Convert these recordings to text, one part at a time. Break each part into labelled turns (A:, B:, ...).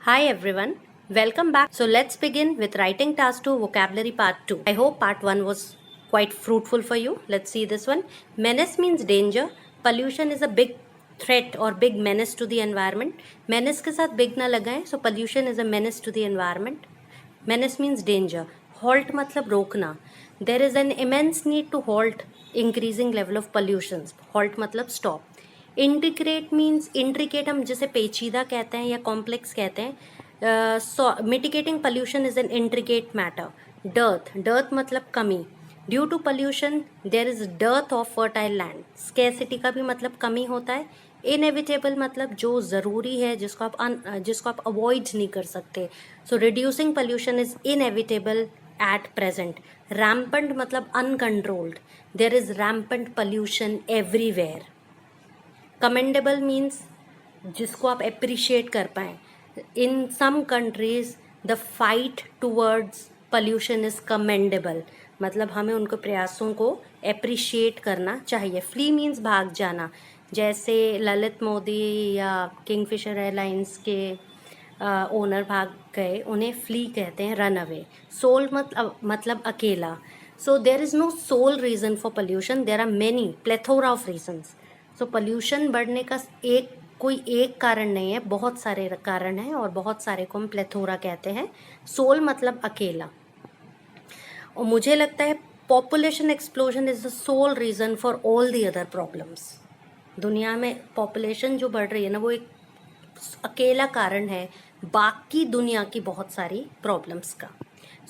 A: Hi everyone, welcome back. So let's begin with writing task 2 vocabulary part 2. I hope part 1 was quite fruitful for you. Let's see this one. Menace means danger. Pollution is a big threat or big menace to the environment. Menace के साथ big ना लगाएं, so pollution is a menace to the environment. Menace means danger. Halt मतलब रोकना. There is an immense need to halt increasing level of pollutions. Halt मतलब stop. Intricate means intricate हम जिसे पेचीदा कहते हैं या कॉम्प्लेक्स कहते हैं. Mitigating pollution is an intricate matter. Dearth मतलब कमी. Due to pollution there is dearth of fertile land. Scarcity का भी मतलब कमी होता है. इनएविटेबल मतलब जो ज़रूरी है, जिसको आप अवॉइड नहीं कर सकते. So reducing pollution is inevitable at present. Rampant मतलब uncontrolled. There is rampant pollution everywhere. Commendable means जिसको आप अप्रिशिएट कर पाएँ. In some countries the fight towards pollution is commendable. मतलब हमें उनके प्रयासों को अप्रिशिएट करना चाहिए. फ्ली मीन्स भाग जाना. जैसे ललित मोदी या किंगफिशर एयरलाइंस के ओनर भाग गए, उन्हें फ्ली कहते हैं, रन अवे. सोल मतलब अकेला. So there is no sole reason for pollution. There are many plethora of reasons. So pollution बढ़ने का कोई एक कारण नहीं है, बहुत सारे कारण हैं और बहुत सारे को हम प्लेथोरा कहते हैं. सोल मतलब अकेला. और मुझे लगता है population explosion is the soul reason for all the other problems. दुनिया में पॉपुलेशन जो बढ़ रही है ना, वो एक अकेला कारण है बाकी दुनिया की बहुत सारी प्रॉब्लम्स का.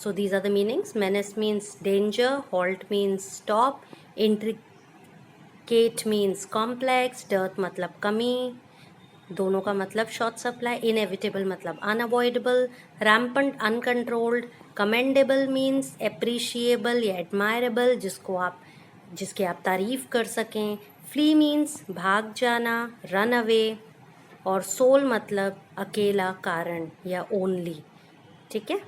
A: So these are the meanings. Menace means danger. Halt means stop. Intricate means complex. Dearth मतलब कमी, दोनों का मतलब शॉर्ट सप्लाई. इनएविटेबल मतलब unavoidable. Rampant uncontrolled. Commendable means appreciable या एडमायरेबल, जिसकी आप तारीफ कर सकें. फ्ली मीन्स भाग जाना, रन अवे. और सोल मतलब अकेला कारण या ओनली. ठीक है.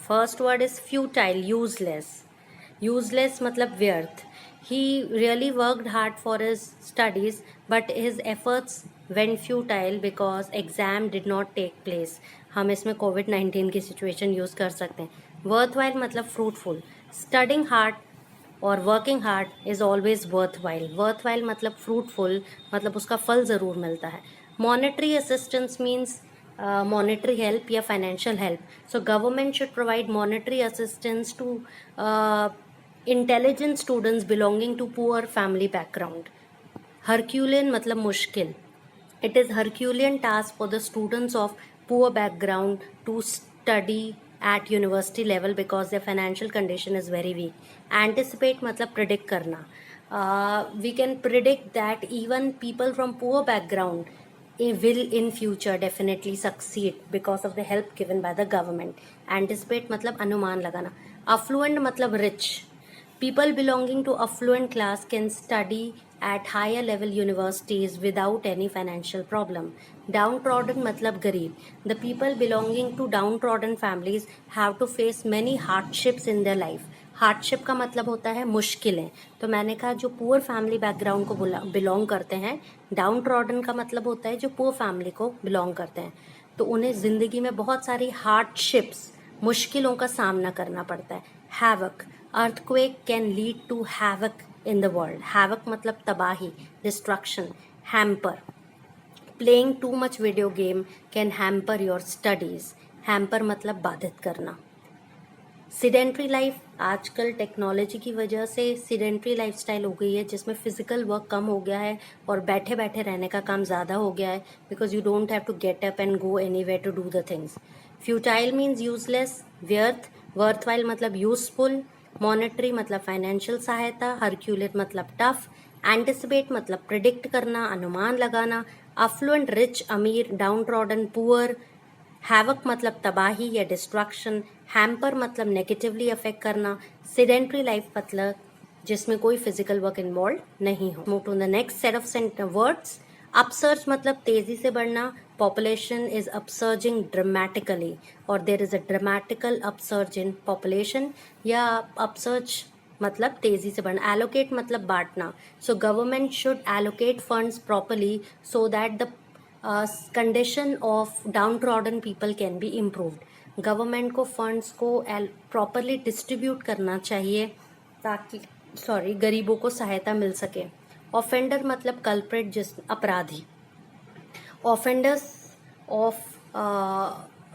A: First word is futile, useless. Useless मतलब व्यर्थ. He really worked hard for his studies, but his efforts went futile because exam did not take place. हम इसमें COVID-19 की सिचुएशन यूज़ कर सकते हैं. Worthwhile मतलब fruitful. Studying hard और working hard is always worthwhile. Worthwhile मतलब fruitful, मतलब उसका फल ज़रूर मिलता है. Monetary assistance means monetary help या financial help. So government should provide monetary assistance to intelligent students belonging to poor family background. Herculean मतलब मुश्किल. It is Herculean task for the students of poor background to study at university level because their financial condition is very weak. Anticipate मतलब predict करना. We can predict that even people from poor background will in future definitely succeed because of the help given by the government. Anticipate मतलब अनुमान लगाना. Affluent मतलब rich. People belonging to affluent class can study at higher level universities without any financial problem. Downtrodden मतलब गरीब. The people belonging to downtrodden families have to face many hardships in their life. Hardship का मतलब होता है मुश्किलें. तो मैंने कहा जो पुअर फैमिली बैकग्राउंड को बिलोंग करते हैं. डाउन ट्रॉडन का मतलब होता है जो पुअर फैमिली को बिलोंग करते हैं, तो उन्हें ज़िंदगी में बहुत सारी हार्डशिप्स, मुश्किलों का सामना करना पड़ता है. Havoc, earthquake can lead to havoc in the world. Havoc मतलब तबाही, destruction. Hamper, playing too much video game can hamper your studies. Hamper मतलब बाधित करना. Sedentary life, आजकल टेक्नोलॉजी की वजह से sedentary लाइफस्टाइल हो गई है जिसमें फिजिकल वर्क कम हो गया है और बैठे बैठे रहने का काम ज़्यादा हो गया है, because you don't have to get up and go anywhere to do the things. Futile means useless, व्यर्थ. वर्थवाइल मतलब यूजफुल. मॉनेटरी मतलब फाइनेंशियल सहायता. हरक्यूलेट मतलब टफ. एंटिसिपेट मतलब प्रिडिक्ट करना, अनुमान लगाना. अफ्लुएंट रिच अमीर. Downtrodden poor. हैवक मतलब तबाही या डिस्ट्रक्शन. हैम्पर मतलब नेगेटिवली अफेक्ट करना. सेडेंट्री लाइफ मतलब जिसमें कोई फिजिकल वर्क इन्वॉल्व नहीं हो. Move to the next set of words. Upsurge मतलब तेजी से बढ़ना. पॉपुलेशन इज अपसर्जिंग ड्रामेटिकली और there is a dramatical upsurge in population. या अपसर्ज मतलब तेजी से बढ़ना. एलोकेट मतलब बांटना. So government should allocate funds properly so that the condition of down trodden people can be improved. Government को funds को प्रॉपरली डिस्ट्रीब्यूट करना चाहिए ताकि गरीबों को सहायता मिल सके। ऑफेंडर मतलब कल्प्रेट, जिस अपराधी। Offenders of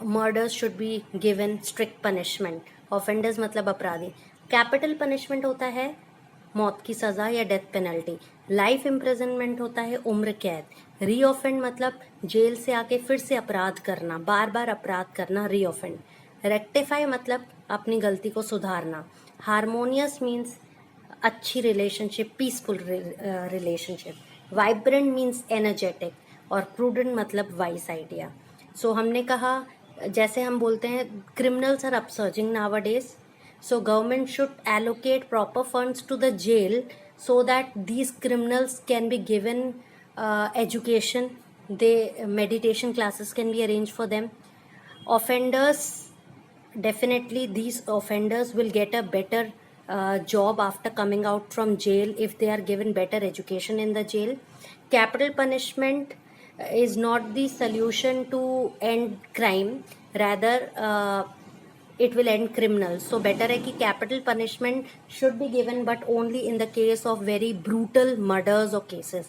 A: murders should be given strict punishment. Offenders मतलब अपराधी। कैपिटल पनिशमेंट होता है मौत की सज़ा या डेथ पेनल्टी। लाइफ इम्प्रिजनमेंट होता है उम्र कैद। रीऑफेंड मतलब जेल से आके फिर से अपराध करना, बार बार अपराध करना, रीऑफेंड। रेक्टिफाई मतलब अपनी गलती को सुधारना। हारमोनियस मीन्स अच्छी relationship, peaceful relationship. Vibrant means energetic. और प्रूडेंट मतलब वाइस आइडिया। सो हमने कहा, जैसे हम बोलते हैं criminals are upsurging nowadays, so government should allocate proper funds to the jail so that these criminals can be given education. Meditation classes can be arranged for them. Offenders, definitely these offenders will get a better job after coming out from jail if they are given better education in the jail. Capital punishment is not the solution to end crime, rather it will end criminals. So better है कि capital punishment should be given, but only in the case of very brutal murders or cases.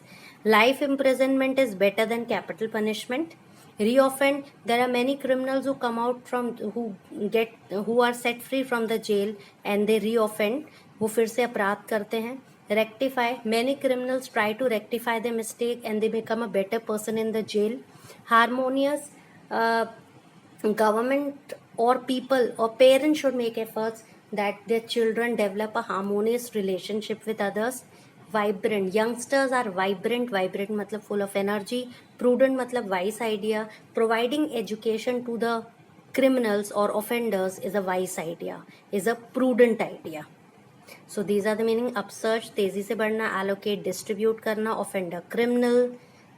A: Life imprisonment is better than capital punishment. Reoffend, there are many criminals who come out from who are set free from the jail and they reoffend, वो फिर से अपराध करते हैं. Rectify, many criminals try to rectify their mistake and they become a better person in the jail. Harmonious, government or people or parents should make efforts that their children develop a harmonious relationship with others. Vibrant, youngsters are vibrant. Vibrant matlab full of energy. Prudent matlab wise idea. Providing education to the criminals or offenders is a wise idea, is a prudent idea. So these are the meaning. upsurge, तेजी से बढ़ना, allocate, distribute करना, offender, criminal.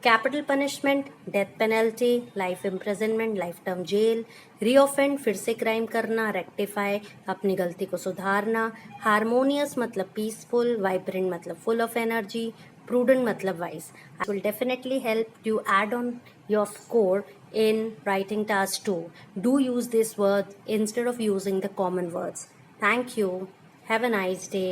A: Capital punishment, death penalty, life imprisonment, life term jail. Reoffend, फिर से crime करना. Rectify, अपनी गलती को सुधारना. हारमोनियस मतलब पीसफुल. वाइब्रेंट मतलब फुल ऑफ एनर्जी. प्रूडेंट मतलब wise. I will definitely help you add on your score in writing task 2. Do use this word instead of using the common words. Thank you. Have a nice day.